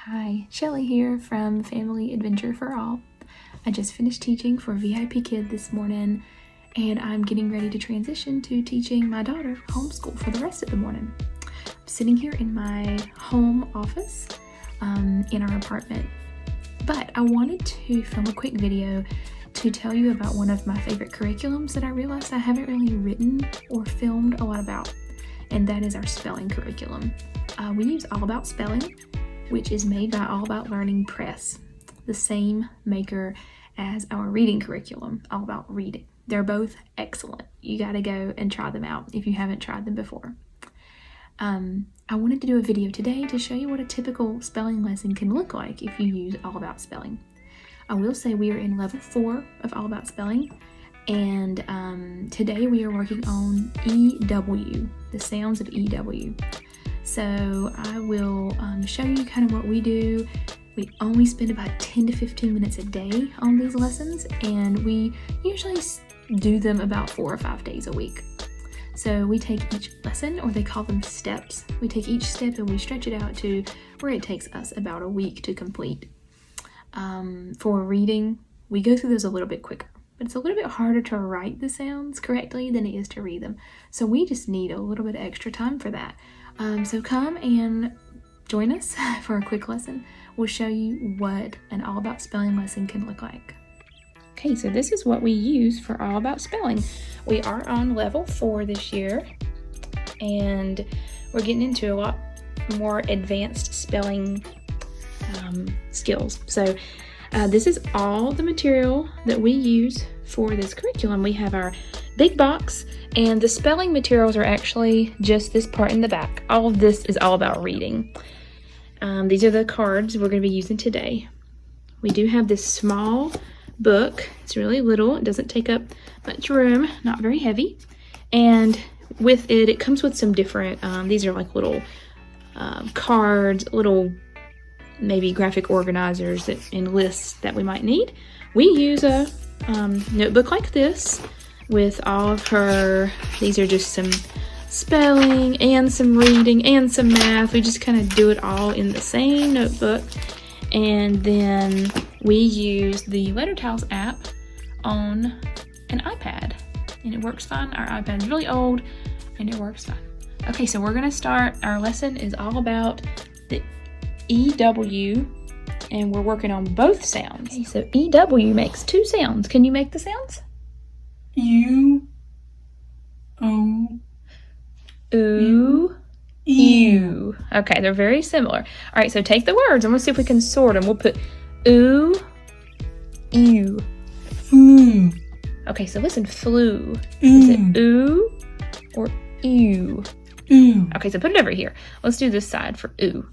Hi, Shelly here from Family Adventure for All. I just finished teaching for VIP Kid this morning, and I'm getting ready to transition to teaching my daughter homeschool for the rest of the morning. I'm sitting here in my home office in our apartment, but I wanted to film a quick video to tell you about one of my favorite curriculums that I realized I haven't really written or filmed a lot about, and that is our spelling curriculum. We use All About Spelling, which is made by All About Learning Press, the same maker as our reading curriculum, All About Reading. They're both excellent. You gotta go and try them out if you haven't tried them before. I wanted to do a video today to show you what a typical spelling lesson can look like if you use All About Spelling. I will say we are in level 4 of All About Spelling, and today we are working on EW, the sounds of EW. So I will show you kind of what we do. We only spend about 10 to 15 minutes a day on these lessons, and we usually do them about 4 or 5 days a week. So we take each lesson, or they call them steps. We take each step and we stretch it out to where it takes us about a week to complete. For reading, we go through those a little bit quicker, but it's a little bit harder to write the sounds correctly than it is to read them. So we just need a little bit of extra time for that. So come and join us for a quick lesson. We'll show you what an All About Spelling lesson can look like. Okay, so this is what we use for All About Spelling. We are on level 4 this year, and we're getting into a lot more advanced spelling skills. So this is all the material that we use for this curriculum. We have our big box, and the spelling materials are actually just this part in the back. All of this is all about reading. These are the cards we're going to be using today. We do have this small book. It's really little. It doesn't take up much room, not very heavy. And with it, it comes with some different, these are like little cards, little maybe graphic organizers and lists that we might need. We use a notebook like this with all of her, these are just some spelling and some reading and some math. We just kind of do it all in the same notebook. And then we use the Letter Tiles app on an iPad, and it works fine. Our iPad is really old and it works fine. Okay, so we're gonna start. Our lesson is all about the EW, and we're working on both sounds. Okay, so EW makes 2 sounds. Can you make the sounds? U, O, Ooh, ew. Okay, they're very similar. All right, so take the words and we'll see if we can sort them. We'll put ooh, ew. flu, Okay, so listen, flu. Is it ooh or ew? ooh, Okay, so put it over here. Let's do this side for ooh.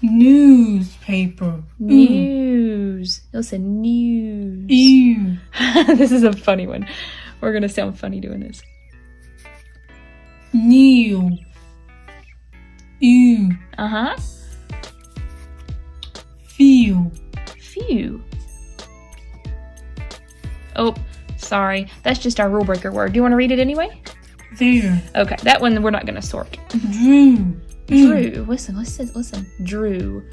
newspaper, News. Listen, news. ew, This is a funny one. We're gonna sound funny doing this. kneel, ew, Uh-huh. feel, Phew. Oh, sorry. That's just our rule breaker word. Do you want to read it anyway? there, Okay, that one we're not gonna sort. drew, Drew. Listen. Drew.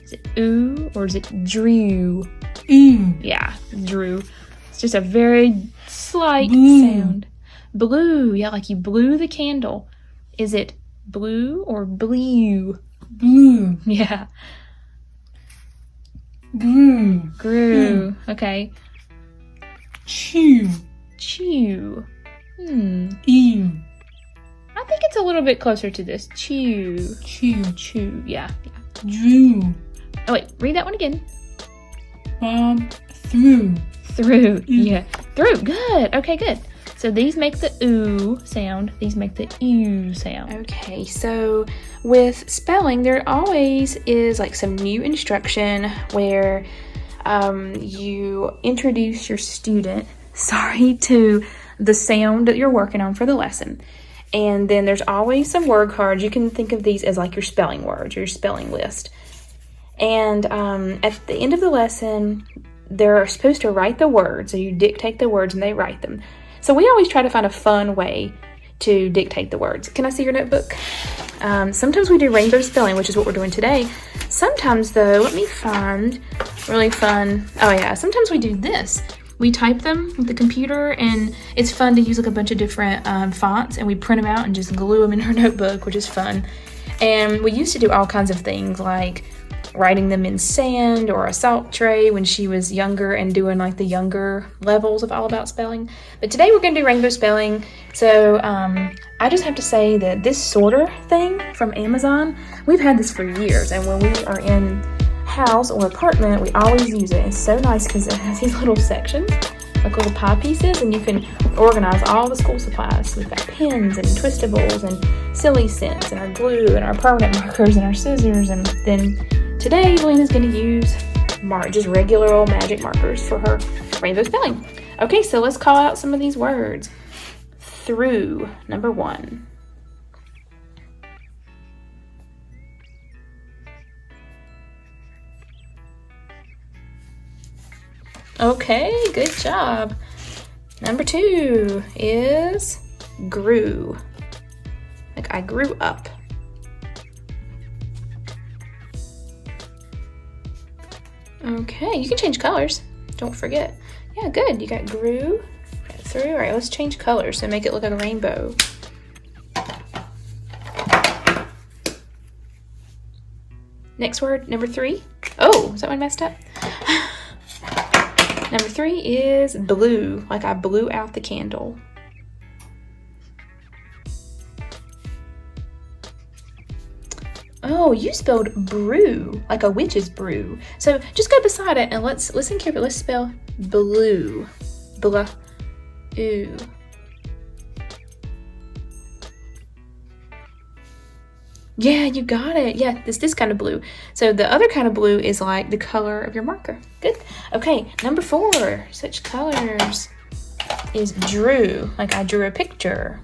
Is it ooh or is it drew? ew, Yeah, drew. It's just a very slight Blue. sound. Blue. Yeah, like you blew the candle. Is it blue or blue? blue, Yeah. grew, Grew. Okay. chew, Chew. ew, I think it's a little bit closer to this. Chew. chew, Chew. Yeah. drew, Oh wait, read that one again. bob, through, Through. Yeah. Through. Good. Okay, good. So these make the ooh sound. These make the ew sound. Okay, so with spelling, there always is like some new instruction where you introduce your student, to the sound that you're working on for the lesson. And then there's always some word cards. You can think of these as like your spelling words or your spelling list. And at the end of the lesson, they're supposed to write the words. So you dictate the words and they write them. So we always try to find a fun way to dictate the words. Can I see your notebook? Sometimes we do rainbow spelling, which is what we're doing today. Sometimes though, let me find really fun. Oh yeah, sometimes we do this. We type them with the computer, and it's fun to use like a bunch of different fonts, and we print them out and just glue them in our notebook, which is fun. And we used to do all kinds of things like writing them in sand or a salt tray when she was younger and doing like the younger levels of All About Spelling. But today we're going to do rainbow spelling. So I just have to say that this sorter thing from Amazon, we've had this for years, and when we are in house or apartment, we always use it. It's so nice because it has these little sections, like little pie pieces, and you can organize all the school supplies. We've got pens and twistables and silly scents and our glue and our permanent markers and our scissors. And then today Lena's going to use just regular old magic markers for her rainbow spelling. Okay, so let's call out some of these words. Through, number 1. Okay, good job. Number 2 is grew. Like I grew up. Okay, you can change colors. Don't forget. Yeah, good. You got grew, got through. All right, let's change colors to make it look like a rainbow. Next word, number 3. Oh, is that one messed up? Number 3 is blue, like I blew out the candle. Oh, you spelled brew, like a witch's brew. So just go beside it and let's listen carefully. Let's spell blue. Blah. Ooh. Yeah, you got it. Yeah, this kind of blue. So the other kind of blue is like the color of your marker. Good. Okay, number 4, such colors, is drew, like I drew a picture.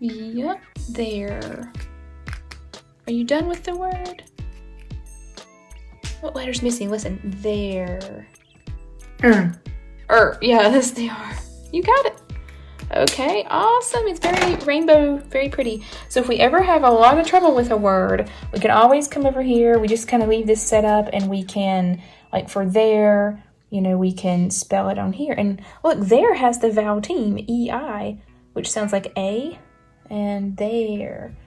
Yep, there. Are you done with the word? What letter's missing? Listen, there. Yeah, that's the R. You got it. Okay, awesome. It's very rainbow, very pretty. So if we ever have a lot of trouble with a word, we can always come over here. We just kind of leave this set up, and we can, like for there, you know, we can spell it on here. And look, there has the vowel team, E-I, which sounds like A. And there.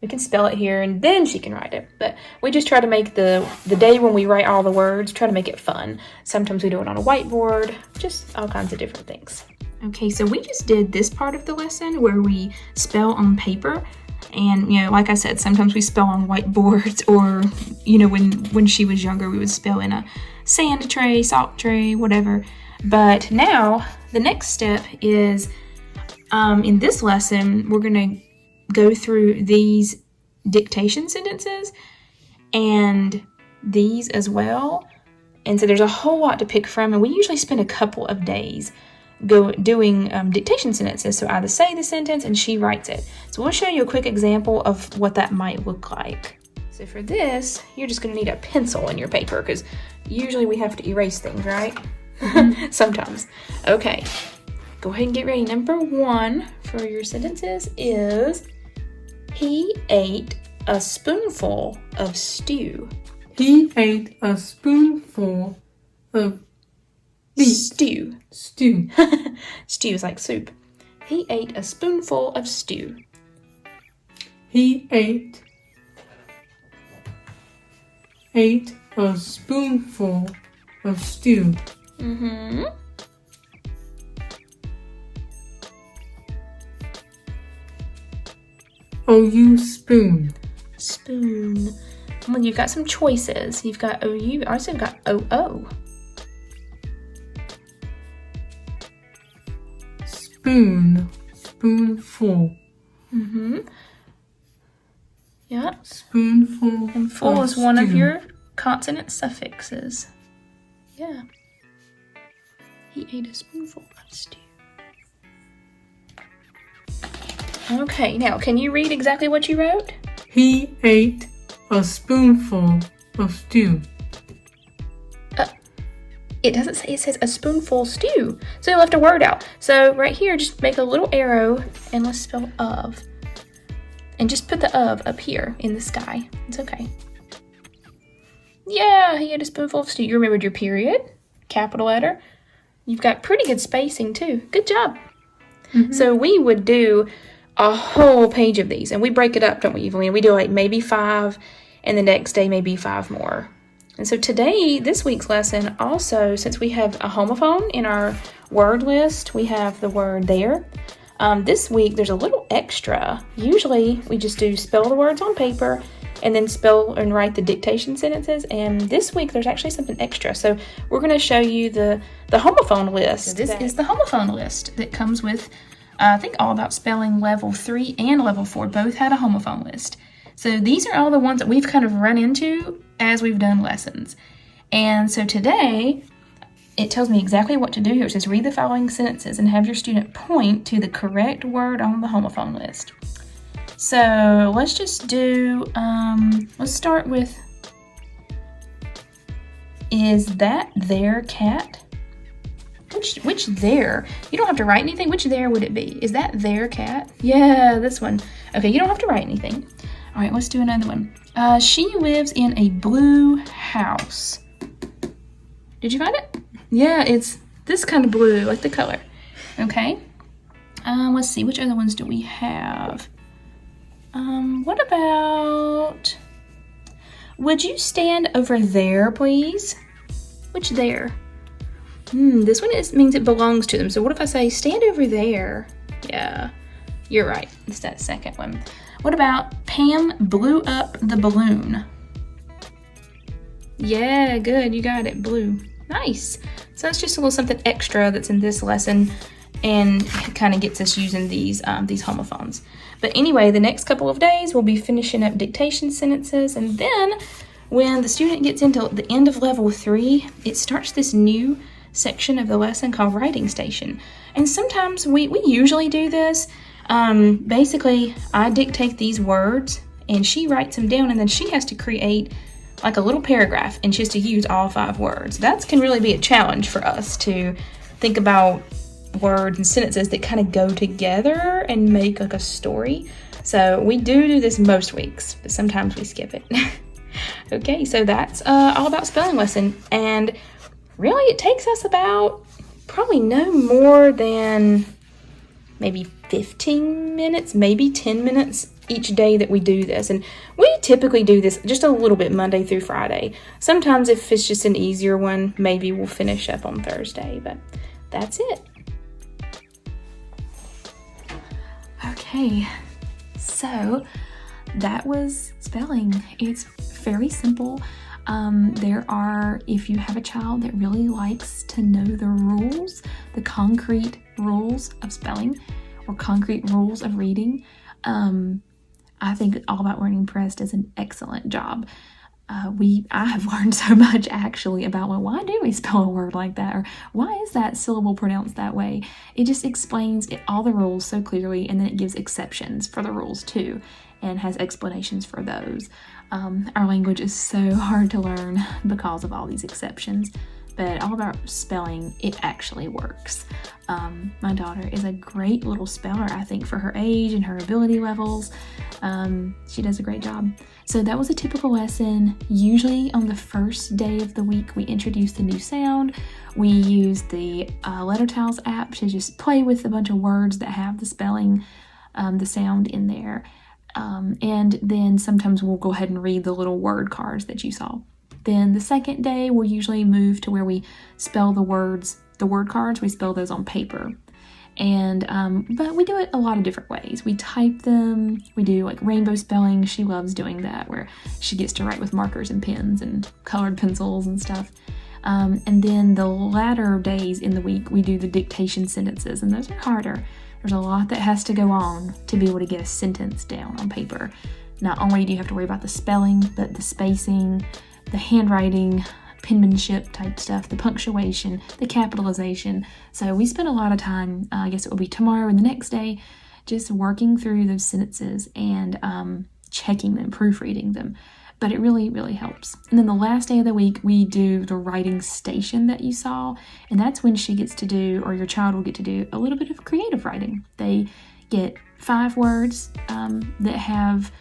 We can spell it here, and then she can write it. But we just try to make the day when we write all the words, try to make it fun. Sometimes we do it on a whiteboard, just all kinds of different things. Okay, so we just did this part of the lesson where we spell on paper. And, you know, like I said, sometimes we spell on whiteboards, or, you know, when she was younger, we would spell in a sand tray, salt tray, whatever. But now, the next step is, in this lesson, we're going to go through these dictation sentences and these as well. And so there's a whole lot to pick from, and we usually spend a couple of days doing dictation sentences. So I either say the sentence and she writes it. So we'll show you a quick example of what that might look like. So for this, you're just going to need a pencil in your paper, because usually we have to erase things, right? Sometimes. Okay. Go ahead and get ready. Number 1 for your sentences is, he ate a spoonful of stew. He ate a spoonful of Stew. stew. Stew is like soup. He ate a spoonful of stew. He ate a spoonful of stew. Mm-hmm. Oh, you spoon. Spoon. Well, you've got some choices. You've got OU. I also got OO. spoon, spoonful. Yeah. Spoonful. And full of is one of stew. your consonant suffixes. Yeah. He ate a spoonful of stew. Okay, now can you read exactly what you wrote? He ate a spoonful of stew. It doesn't say, it says a spoonful stew. So you left a word out. So right here, just make a little arrow and let's spell of. And just put the of up here in the sky. It's okay. Yeah, he had a spoonful of stew. You remembered your period, capital letter. You've got pretty good spacing too. Good job. So we would do a whole page of these. And we break it up, don't we, Evelyn? We do like maybe 5 and the next day maybe 5 more. And so today, this week's lesson also, since we have a homophone in our word list, we have the word there. This week, there's a little extra. Usually, we just do spell the words on paper and then spell and write the dictation sentences. And this week, there's actually something extra. So we're going to show you the homophone list. So this is the homophone list that comes with, I think, All About Spelling Level 3 and Level 4 both had a homophone list. So these are all the ones that we've kind of run into as we've done lessons. And so today, it tells me exactly what to do here. It says, read the following sentences and have your student point to the correct word on the homophone list. So let's just do, let's start with, is that their cat? Which there? You don't have to write anything. Which there would it be? Is that their cat? Yeah, this one. Okay, you don't have to write anything. All right, let's do another one. She lives in a blue house. Did you find it? Yeah, it's this kind of blue, like the color. Okay. Let's see, which other ones do we have? What about, would you stand over there, please? Which there? This one means it belongs to them. So what if I say, stand over there? Yeah, you're right. It's that second one. What about Pam blew up the balloon? Yeah, good. You got it. Blue. Nice. So that's just a little something extra that's in this lesson and it kind of gets us using these homophones. But anyway, the next couple of days we'll be finishing up dictation sentences, and then when the student gets into the end of level 3, it starts this new section of the lesson called writing station. And sometimes we usually do this. Basically, I dictate these words and she writes them down, and then she has to create like a little paragraph and she has to use all 5 words. That can really be a challenge for us to think about words and sentences that kind of go together and make like a story. So we do this most weeks, but sometimes we skip it. Okay, so that's All About Spelling lesson. And really it takes us about probably no more than maybe 15 minutes, maybe 10 minutes each day that we do this. And we typically do this just a little bit Monday through Friday. Sometimes if it's just an easier one, maybe we'll finish up on Thursday, but that's it. Okay, so that was spelling. It's very simple. If you have a child that really likes to know the rules, the concrete rules of spelling or concrete rules of reading, I think All About Learning Press does an excellent job. I have learned so much actually about, well, why do we spell a word like that? Or why is that syllable pronounced that way? It just explains all the rules so clearly, and then it gives exceptions for the rules too, and has explanations for those. Our language is so hard to learn because of all these exceptions, but All About Spelling, it actually works. My daughter is a great little speller, I think, for her age and her ability levels. She does a great job. So that was a typical lesson. Usually on the first day of the week, we introduce the new sound. We use the Letter Tiles app to just play with a bunch of words that have the spelling, the sound in there. And then sometimes we'll go ahead and read the little word cards that you saw. Then the second day, we'll usually move to where we spell the word cards. We spell those on paper. And but we do it a lot of different ways. We type them. We do like rainbow spelling. She loves doing that, where she gets to write with markers and pens and colored pencils and stuff. And then the latter days in the week, we do the dictation sentences, and those are harder. There's a lot that has to go on to be able to get a sentence down on paper. Not only do you have to worry about the spelling, but the spacing, the handwriting, penmanship type stuff, the punctuation, the capitalization. So we spend a lot of time, I guess it will be tomorrow and the next day, just working through those sentences and checking them, proofreading them. But it really, really helps. And then the last day of the week, we do the writing station that you saw. And that's when she gets to do, or your child will get to do, a little bit of creative writing. They get 5 words that have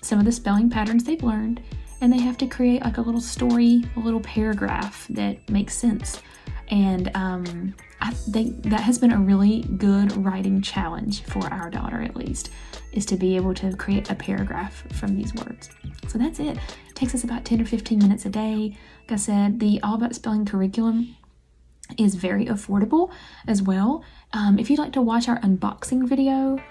some of the spelling patterns they've learned, and they have to create like a little story, a little paragraph that makes sense. And I think that has been a really good writing challenge for our daughter, at least, is to be able to create a paragraph from these words. So that's it. It takes us about 10 or 15 minutes a day. Like I said, the All About Spelling curriculum is very affordable as well. If you'd like to watch our unboxing video,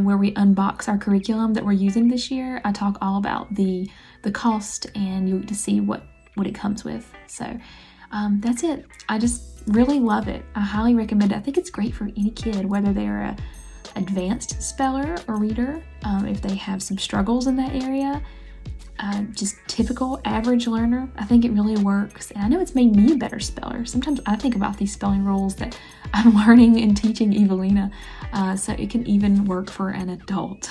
where we unbox our curriculum that we're using this year, I talk all about the cost, and you'll get to see what it comes with. So that's it. I just really love it. I highly recommend it. I think it's great for any kid, whether they're a advanced speller or reader, if they have some struggles in that area, just typical average learner. I think it really works. And I know it's made me a better speller. Sometimes I think about these spelling rules that I'm learning and teaching Evelina, so it can even work for an adult.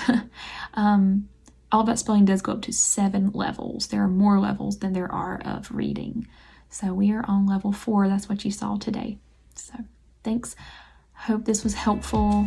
All About Spelling does go up to 7 levels. There are more levels than there are of reading. So we are on level 4. That's what you saw today. So thanks. Hope this was helpful.